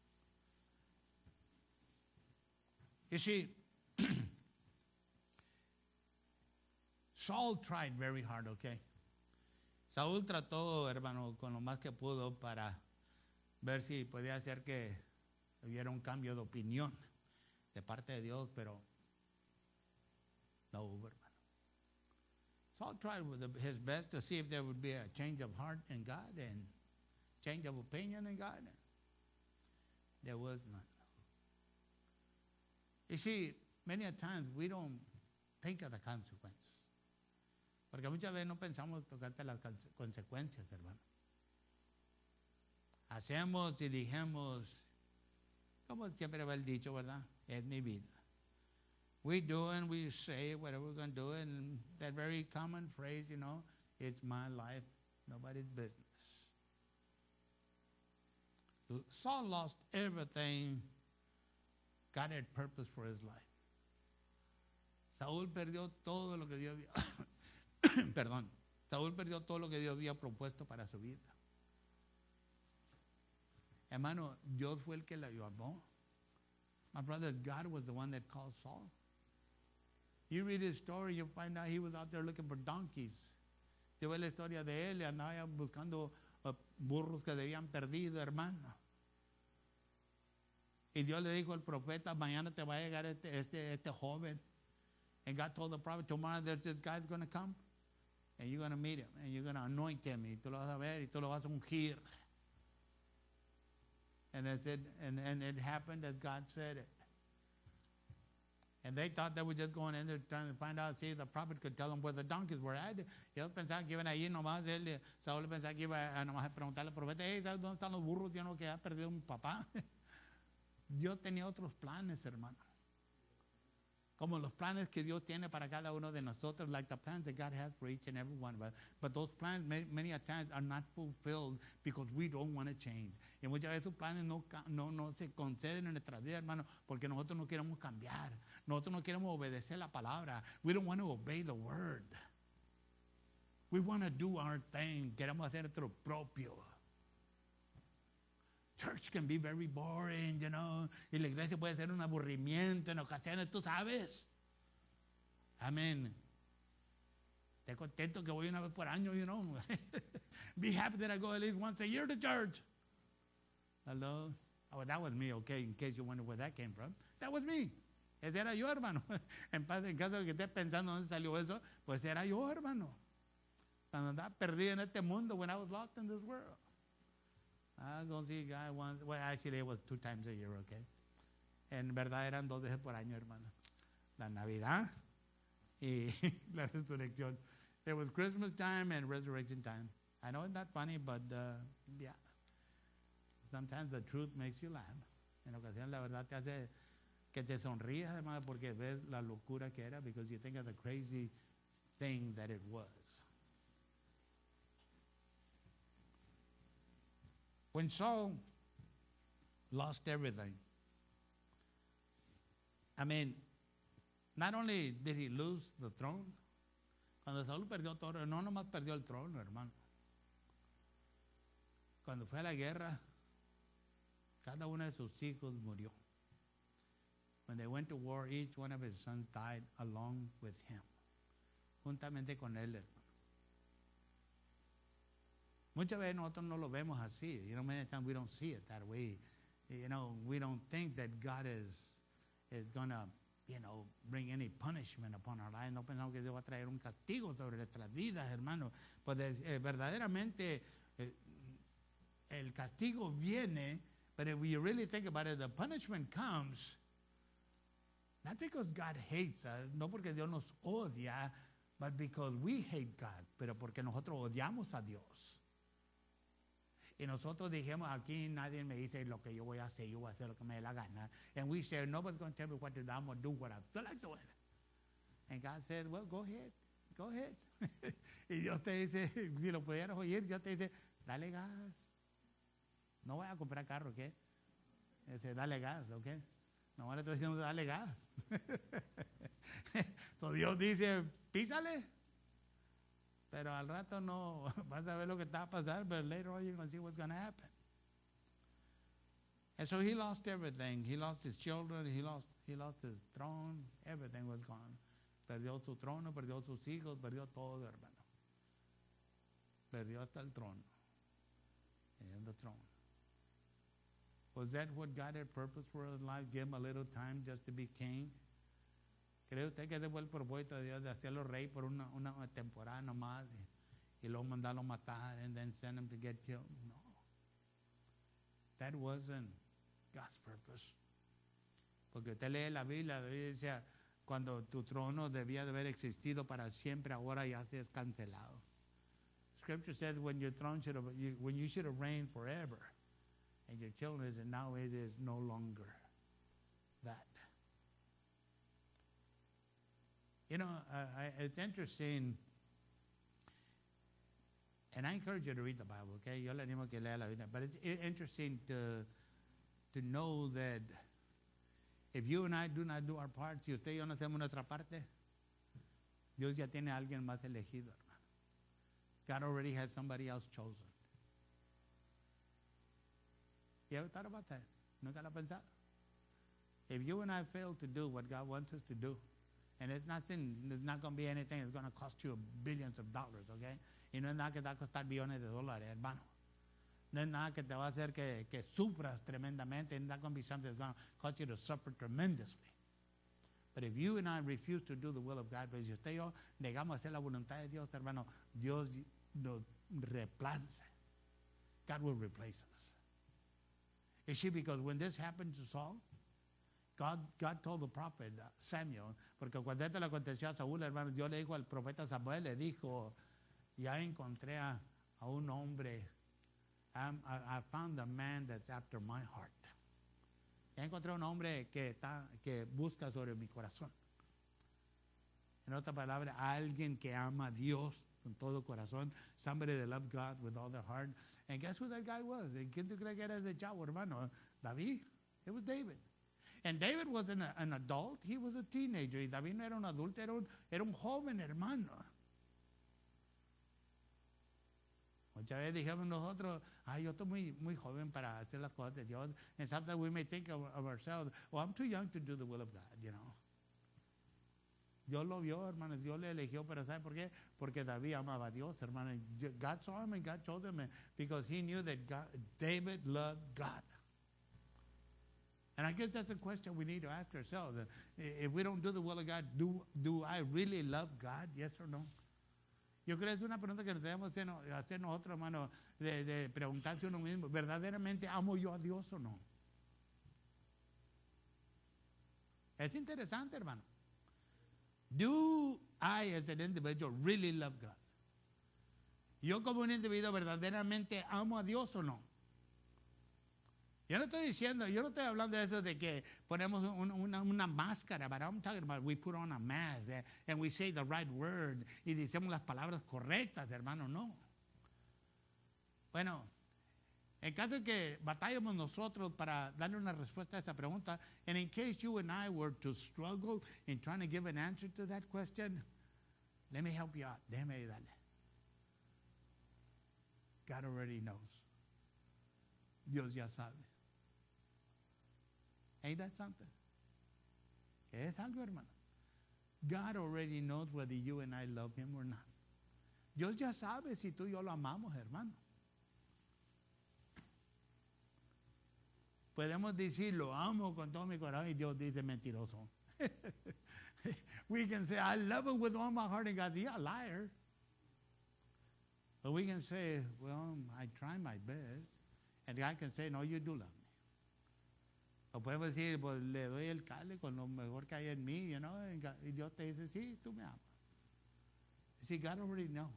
Speaker 1: You see, Saul tried very hard, okay? Saúl trató, hermano, con lo más que pudo para ver si podía hacer que hubiera un cambio de opinión de parte de Dios, pero no hubo, hermano. Saul tried his best to see if there would be a change of heart in God and change of opinion in God. There was none. You see, many a times we don't think of the consequences. Porque muchas veces no pensamos tocante las consecuencias, hermano. Hacemos y dijimos, como siempre va el dicho, ¿verdad? Es mi vida. We do and we say whatever we're going to do, and that very common phrase, you know, it's my life, nobody's business. Saul lost everything God had purpose for his life. Saúl perdió todo lo que Dios había, perdón, Saúl perdió todo lo que Dios había propuesto para su vida. Hermano, Dios fue el que la llamó. My brother, God was the one that called Saul. You read his story, you find out he was out there looking for donkeys. Te ve la historia de él, andaba buscando burros que debían perdido, hermano. Y Dios le dijo al profeta, mañana te va a llegar este joven. And God told the prophet, tomorrow there's this guy's going to come, and you're going to meet him, and you're going to anoint him, y tú lo vas a ver, y tú lo vas a ungir. And it happened as God said it. And they thought they were just going in there trying to find out, see if the prophet could tell them where the donkeys were at. Y ellos pensaban que iban allí nomás, Saúl pensaba que iba a nomás a preguntarle al profeta, hey, ¿sabes dónde están los burros? Yo no que ha perdido mi papá. Dios tenía otros planes, hermano. Como los planes que Dios tiene para cada uno de nosotros, like the plans that God has for each and every one of us. But those plans many a times are not fulfilled because we don't want to change. Y muchas veces esos planes no se conceden en nuestra vida, hermano, porque nosotros no queremos cambiar. Nosotros no queremos obedecer la palabra. We don't want to obey the word. We want to do our thing. Queremos hacer nuestro propio. Church can be very boring, you know. Y la iglesia puede ser un aburrimiento en ocasiones, tú sabes. Amén. Estoy contento que voy una vez por año, you know. Be happy that I go at least once a year to church. Hello. Oh, that was me, okay, in case you wonder where that came from. That was me. Ese era yo, hermano. En caso de que estés pensando dónde salió eso, pues era yo, hermano. Cuando andaba perdido en este mundo, when I was lost in this world. I go see a guy once. Well, actually, it was 2 times a year, okay? En verdad eran 2 veces por año, hermano. La Navidad y la resurrección. It was Christmas time and resurrection time. I know it's not funny, but yeah. Sometimes the truth makes you laugh. En ocasiones la verdad te hace que te sonrías, hermano, porque ves la locura que era, because you think of the crazy thing that it was. When Saul lost everything, I mean, not only did he lose the throne, cuando Saúl perdió todo, no nomás perdió el trono, hermano. Cuando fue a la guerra, cada uno de sus hijos murió. when they went to war, each one of his sons died along with him. Juntamente con él, hermano. Muchas veces nosotros no lo vemos así. You know, many times we don't see it that way. You know, we don't think that God is going to, you know, bring any punishment upon our lives. No pensamos que Dios va a traer un castigo sobre nuestras vidas, hermano. Pues verdaderamente el castigo viene, but if we really think about it, the punishment comes not because God hates us, no porque Dios nos odia, but because we hate God, pero porque nosotros odiamos a Dios. Y nosotros dijimos, aquí nadie me dice lo que yo voy a hacer lo que me dé la gana. And we say, nobody's going to tell me what to do, I'm going to do what I feel like doing. And God said, well, go ahead. Y Dios te dice, si lo pudieras oír, Dios te dice, dale gas. No voy a comprar carro, ¿ok? Dice, dale gas, ¿ok? No le estoy diciendo, dale gas. So Dios dice, písale. Pero al rato no vas a ver lo que está a pasar, but later on you're going to see what's going to happen. And so he lost everything. He lost his children, he lost his throne, everything was gone. Perdió su trono, perdió sus hijos, perdió todo, hermano. Perdió hasta el trono. And the throne. Was that what God had purpose for his life? Give him a little time just to be king? ¿Cree usted que ese fue el propósito de Dios, de hacerlo rey por una temporada nomás y luego mandarlo matar and then send him to get killed? No. That wasn't God's purpose. Porque usted lee la Biblia dice, cuando tu trono debía de haber existido para siempre, ahora ya se es cancelado. Scripture says when your throne when you should have reigned forever, and your children, and now it is no longer that. You know, it's interesting, and I encourage you to read the Bible, okay? Yo le animo que lea la Biblia. But it's interesting to know that if you and I do not do our part, si usted y yo no hacemos nuestra parte, Dios ya tiene a alguien más elegido, hermano. God already has somebody else chosen. You ever thought about that? ¿Nunca lo ha pensado? If you and I fail to do what God wants us to do, and it's not going to be anything that's going to cost you billions of dollars, okay? Y no es nada que te va a costar billones de dólares, hermano. No es nada que te va a hacer que sufras tremendamente. It's not going to be something that's going to cause you to suffer tremendously. But if you and I refuse to do the will of God, pues si usted y yo negamos hacer la voluntad de Dios, hermano, Dios nos reemplaza. God will replace us. You see, because when this happened to Saul, God told the prophet Samuel, porque cuando esto le aconteció a Saúl, hermano, Dios le dijo al profeta Samuel, le dijo, ya encontré a un hombre, I found a man that's after my heart. Ya encontré un hombre que busca sobre mi corazón. En otra palabra, alguien que ama a Dios con todo corazón, somebody that loved God with all their heart. And guess who that guy was? ¿Quién tú crees que era ese chavo, hermano? David. It was David. And David wasn't an adult, he was a teenager. Y David no era un adulto, era un joven hermano. Muchas veces dijimos nosotros, yo estoy muy joven para hacer las cosas de Dios. And sometimes we may think of ourselves, I'm too young to do the will of God, you know. Dios lo vio, hermano, Dios le eligió, pero ¿sabe por qué? Porque David amaba a Dios, hermano. God saw him and God chose him because he knew that David loved God. And I guess that's a question we need to ask ourselves. If we don't do the will of God, do I really love God? Yes or no? Yo creo que es una pregunta que nos debemos hacer nosotros, hermano, de preguntarse uno mismo, ¿verdaderamente amo yo a Dios o no? Es interesante, hermano. Do I, as an individual, really love God? Yo como un individuo verdaderamente amo a Dios o no? Yo no estoy hablando de eso de que ponemos una máscara, but I'm talking about we put on a mask and we say the right word y decimos las palabras correctas, hermano, no. Bueno, en caso de que batallemos nosotros para darle una respuesta a esta pregunta, and in case you and I were to struggle in trying to give an answer to that question, let me help you out. Déjeme ayudarle. God already knows. Dios ya sabe. Ain't that something? Que es algo, hermano. God already knows whether you and I love him or not. Dios ya sabe si tú y yo lo amamos, hermano. Podemos decir, lo amo con todo mi corazón, y Dios dice, mentiroso. We can say, I love him with all my heart, and God says, you're a liar. But we can say, well, I try my best. And God can say, no, you do love me. O podemos decir, pues le doy el cale con lo mejor que hay en mí, you know, y Dios te dice, sí, tú me amas. You see, God already knows.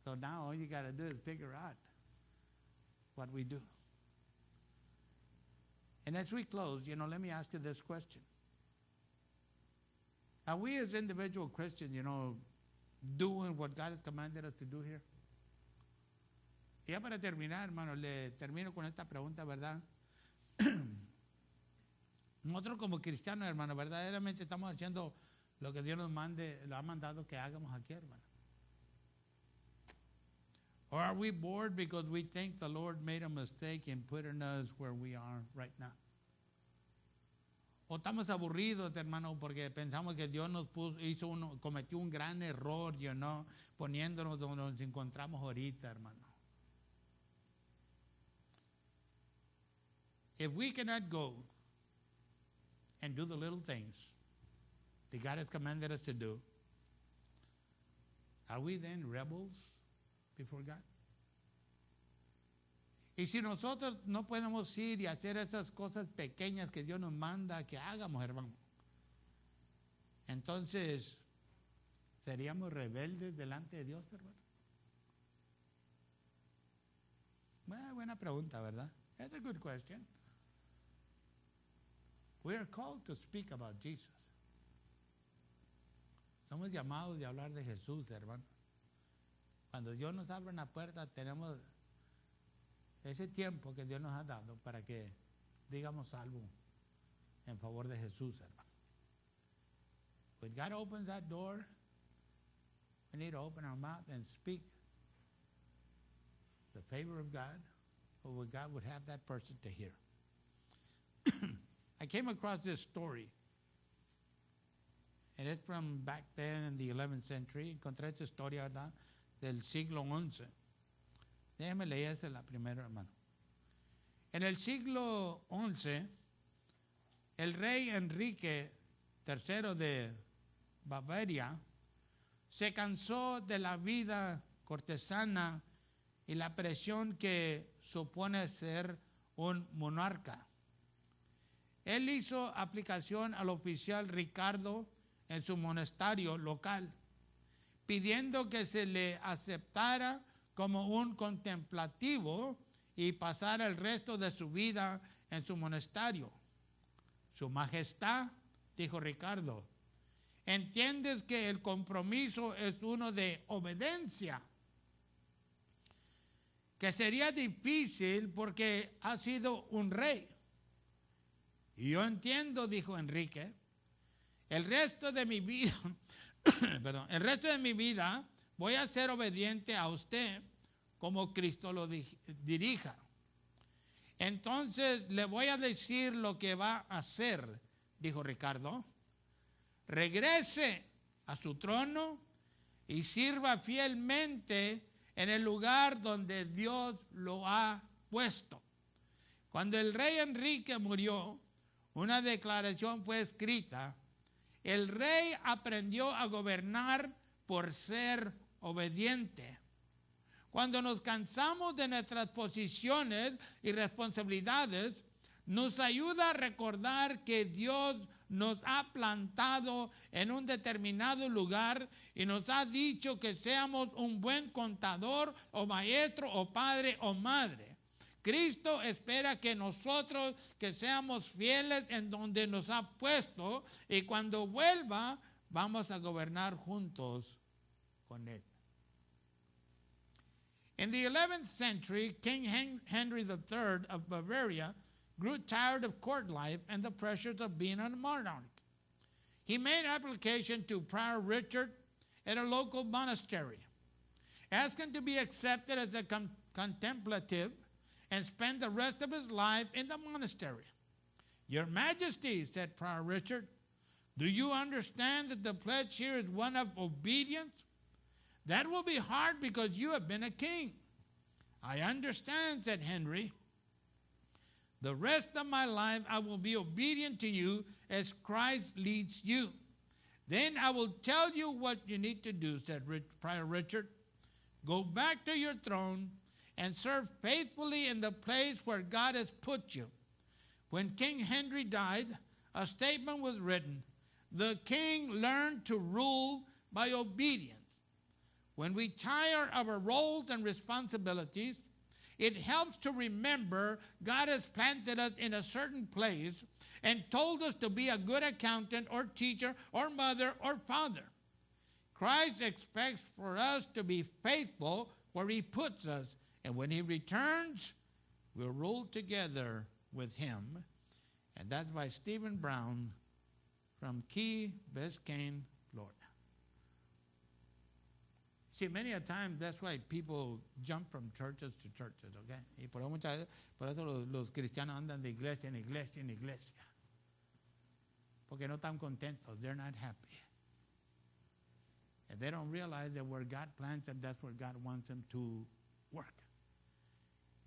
Speaker 1: So now all you got to do is figure out what we do. And as we close, you know, let me ask you this question. Are we as individual Christians, you know, doing what God has commanded us to do here? Y ya para terminar, hermano, le termino con esta pregunta, ¿verdad? Nosotros como cristianos, hermano, verdaderamente estamos haciendo lo que Dios nos lo ha mandado que hagamos aquí, hermano. Or are we bored because we think the Lord made a mistake in putting us where we are right now? O estamos aburridos, hermano, porque pensamos que Dios nos cometió un gran error, you know, poniéndonos donde nos encontramos ahorita, hermano. If we cannot go and do the little things that God has commanded us to do, are we then rebels before God? Y si nosotros no podemos ir y hacer esas cosas pequeñas que Dios nos manda que hagamos, hermano, entonces, ¿seríamos rebeldes delante de Dios, hermano? Buena pregunta, ¿verdad? That's a good question. We are called to speak about Jesus. Somos llamados de hablar de Jesús, hermano. Cuando Dios nos abre una puerta, tenemos ese tiempo que Dios nos ha dado para que digamos algo en favor de Jesús, hermano. When God opens that door, we need to open our mouth and speak the favor of God, or what God would have that person to hear. I came across this story, and it's from back then in the 11th century. Encontré esta historia, ¿verdad?, del siglo XI. Déjeme leerse la primera, hermano. En el siglo XI, el rey Enrique III de Bavaria se cansó de la vida cortesana y la presión que supone ser un monarca. Él hizo aplicación al oficial Ricardo en su monasterio local, pidiendo que se le aceptara como un contemplativo y pasara el resto de su vida en su monasterio. Su Majestad, dijo Ricardo, ¿entiendes que el compromiso es uno de obediencia? Que sería difícil porque ha sido un rey. Y yo entiendo, dijo Enrique, el resto de mi vida, el resto de mi vida voy a ser obediente a usted como Cristo lo dirija. Entonces le voy a decir lo que va a hacer, dijo Ricardo. Regrese a su trono y sirva fielmente en el lugar donde Dios lo ha puesto. Cuando el rey Enrique murió, una declaración fue escrita. El rey aprendió a gobernar por ser obediente. Cuando nos cansamos de nuestras posiciones y responsabilidades, nos ayuda a recordar que Dios nos ha plantado en un determinado lugar y nos ha dicho que seamos un buen contador o maestro o padre o madre. Cristo espera que nosotros que seamos fieles en donde nos ha puesto y cuando vuelva vamos a gobernar juntos con Él. In the 11th century, King Henry III of Bavaria grew tired of court life and the pressures of being a monarch. He made application to Prior Richard at a local monastery, asking to be accepted as a contemplative and spend the rest of his life in the monastery. Your Majesty, said Prior Richard, do you understand that the pledge here is one of obedience? That will be hard because you have been a king. I understand, said Henry. The rest of my life I will be obedient to you as Christ leads you. Then I will tell you what you need to do, said Prior Richard. Go back to your throne and serve faithfully in the place where God has put you. When King Henry died, a statement was written. The king learned to rule by obedience. When we tire of our roles and responsibilities, it helps to remember God has planted us in a certain place and told us to be a good accountant or teacher or mother or father. Christ expects for us to be faithful where he puts us, and when he returns, we'll rule together with him. And that's by Stephen Brown from Key Biscayne, Florida. See, many a time, that's why people jump from churches to churches, okay? Y por eso los cristianos andan de iglesia en iglesia en iglesia. Porque no están contentos. They're not happy. And they don't realize that where God plants them, that's where God wants them to work.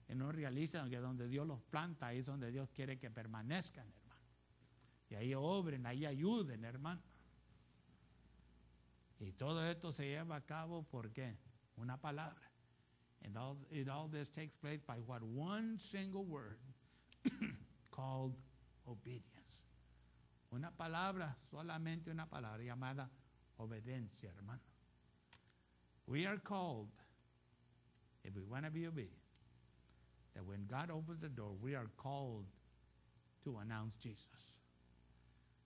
Speaker 1: Y no realizan que donde Dios los planta, ahí es donde Dios quiere que permanezcan, hermano. Y ahí obren, ahí ayuden, hermano. Y todo esto se lleva a cabo por qué? Una palabra. And all this takes place by what? One single word called obedience. Una palabra, solamente una palabra llamada obediencia, hermano. We are called, if we want to be obedient, that when God opens the door, we are called to announce Jesus.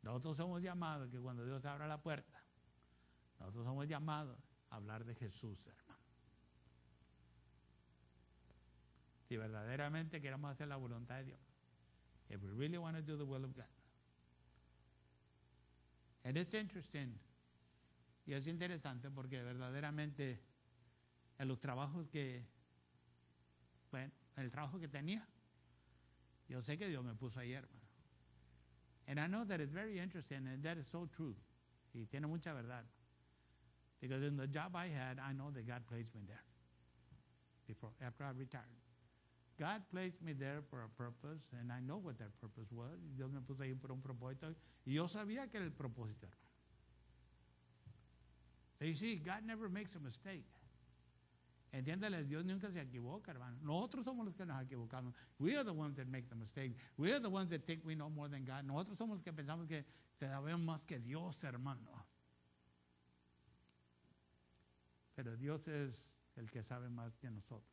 Speaker 1: Nosotros somos llamados que cuando Dios abra la puerta, nosotros somos llamados a hablar de Jesús, hermano. Si verdaderamente queremos hacer la voluntad de Dios, if we really want to do the will of God. And it's interesting, y es interesante porque verdaderamente en los trabajos el trabajo que tenía, yo sé que Dios me puso ahí, hermano. And I know that it's very interesting, and that is so true. Y tiene mucha verdad. Because in the job I had, I know that God placed me there after I retired. God placed me there for a purpose, and I know what that purpose was. Dios me puso ahí por un propósito, y yo sabía que era el propósito. So you see, God never makes a mistake. Entiéndale, Dios nunca se equivoca, hermano. Nosotros somos los que nos equivocamos. We are the ones that make the mistake. We are the ones that think we know more than God. Nosotros somos los que pensamos que sabemos más que Dios, hermano. Pero Dios es el que sabe más que nosotros.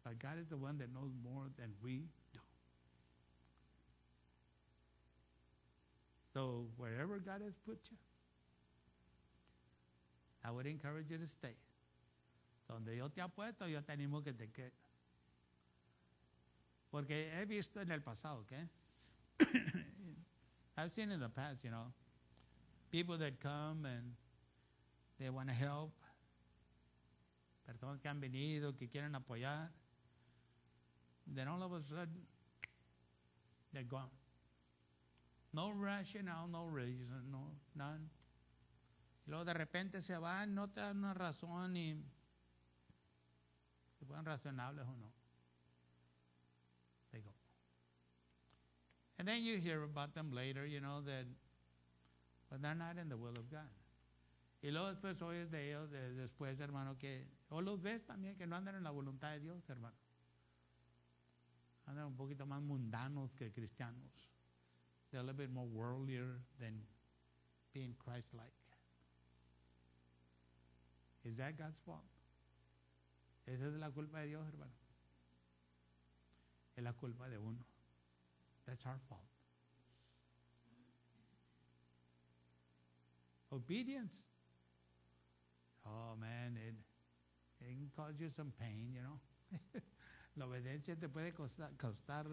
Speaker 1: But God is the one that knows more than we do. So wherever God has put you, I would encourage you to stay. Donde Dios te ha puesto, yo te animo que te quedes. Porque he visto en el pasado, ¿okay? I've seen in the past, people that come and they want to help. Personas que han venido, que quieren apoyar. Then all of a sudden, they're gone. No rationale, no reason, none. Y luego de repente se van, no te dan una razón ni si fueran razonables o no. They go. And then you hear about them later, that but they're not in the will of God. Y luego después oyes de ellos después, hermano, o los ves también que no andan en la voluntad de Dios, hermano. Andan un poquito más mundanos que cristianos. They're a little bit more worldlier than being Christ-like. Is that God's fault? Esa es la culpa de Dios, hermano. Es la culpa de uno. That's our fault. Obedience. Oh, man, it can cause you some pain, La obediencia te puede causar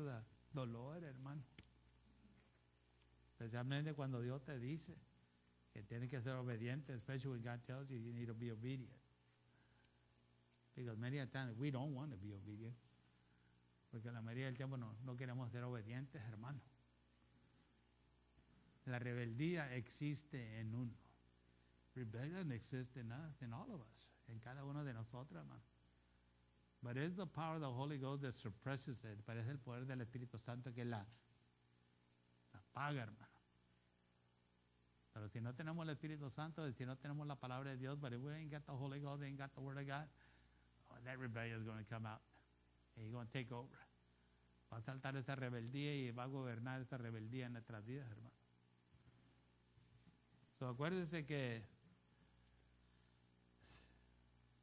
Speaker 1: dolor, hermano. Especialmente cuando Dios te dice que tienes que ser obediente, especially when God tells you need to be obedient. Because many times we don't want to be obedient. Porque la mayoría del tiempo no queremos ser obedientes, hermano. La rebeldía existe en uno. Rebellion exists in us, in all of us, en cada uno de nosotros, hermano. But it's the power of the Holy Ghost that suppresses it. Pero es el poder del Espíritu Santo que la apaga, hermano. Pero si no tenemos el Espíritu Santo, si no tenemos la palabra de Dios, but if we ain't got the Holy Ghost, ain't got the Word of God, that rebellion is going to come out. And he's going to take over. Va a saltar esa rebeldía y va a gobernar esa rebeldía en nuestras vidas, hermano. So, acuérdense que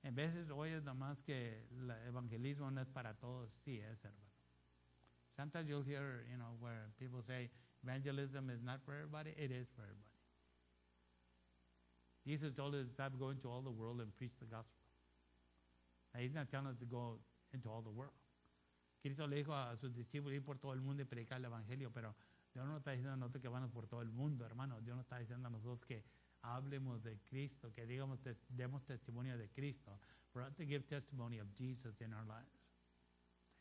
Speaker 1: en veces oyes nomás que el evangelismo no es para todos. Sí es, hermano. Sometimes you'll hear, where people say evangelism is not for everybody. It is for everybody. Jesus told us to stop going to all the world and preach the gospel. Now, he's not telling us to go into all the world. Cristo le dijo a sus discípulos ir por todo el mundo y predicar el evangelio, pero Dios no está diciendo a nosotros que vamos por todo el mundo, hermano. Dios no está diciendo a nosotros que hablemos de Cristo, que demos testimonio de Cristo. For us to give testimony of Jesus in our lives.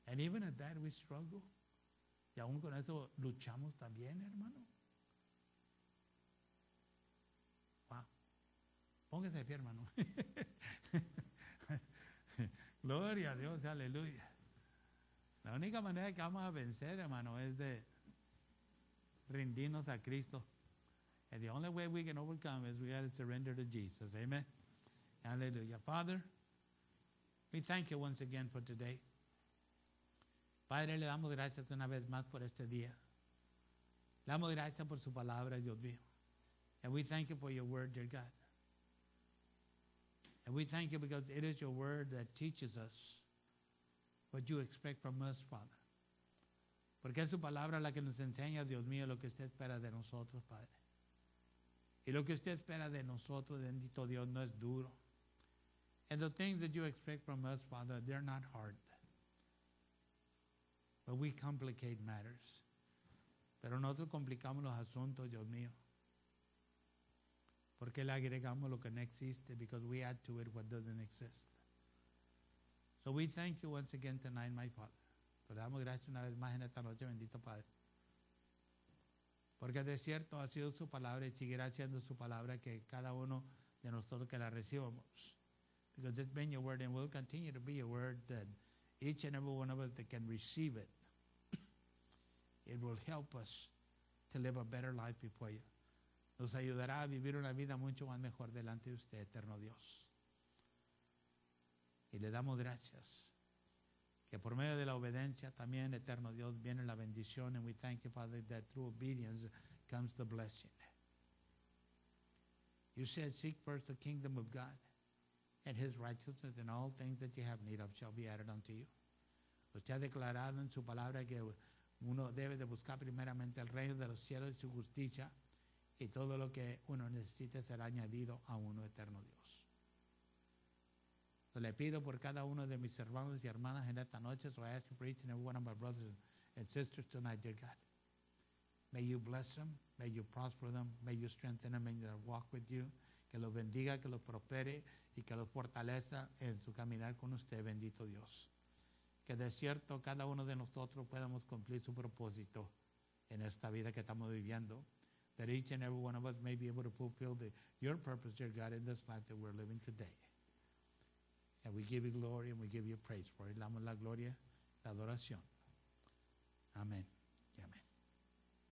Speaker 1: And even at that we struggle. Y aún con eso luchamos también, hermano. Wow. Póngase de pie, hermano. Gloria a Dios, aleluya. La única manera que vamos a vencer, hermano, es de rendirnos a Cristo. And the only way we can overcome is we got to surrender to Jesus. Amen. Hallelujah. Father, we thank you once again for today. Padre, le damos gracias una vez más por este día. Le damos gracias por su palabra, Dios mío. And we thank you for your word, dear God. And we thank you because it is your word that teaches us what you expect from us, Father. Porque es su palabra la que nos enseña, Dios mío, lo que usted espera de nosotros, Padre. Y lo que usted espera de nosotros, bendito Dios, no es duro. And the things that you expect from us, Father, they're not hard. But we complicate matters. Pero nosotros complicamos los asuntos, Dios mío. Porque le agregamos lo que no existe, because we add to it what doesn't exist. So we thank you once again tonight, my Father. Le damos gracias una vez más en esta noche, bendito Padre. Porque de cierto ha sido su palabra y seguirá siendo su palabra que cada uno de nosotros que la recibamos. Because it's been your word and will continue to be your word that each and every one of us that can receive it, it will help us to live a better life before you. Nos ayudará a vivir una vida mucho más mejor delante de usted, eterno Dios. Y le damos gracias que por medio de la obediencia también, eterno Dios, viene la bendición. And we thank you, Father, that through obedience comes the blessing. You said, seek first the kingdom of God and his righteousness, and all things that you have need of shall be added unto you. Usted ha declarado en su palabra que uno debe de buscar primeramente el reino de los cielos y su justicia, y todo lo que uno necesite será añadido a uno, eterno Dios. Le pido por cada uno de mis hermanos y hermanas en esta noche. So I ask you for each and every one of my brothers and sisters tonight, dear God. May you bless them. May you prosper them. May you strengthen them in their walk with you. Que los bendiga, que los prospere y que los fortalezca en su caminar con usted, bendito Dios. Que de cierto cada uno de nosotros podamos cumplir su propósito en esta vida que estamos viviendo. That each and every one of us may be able to fulfill your purpose, dear God, in this life that we're living today. And we give you glory and we give you praise for it. Le damos la gloria, la adoración. Amén.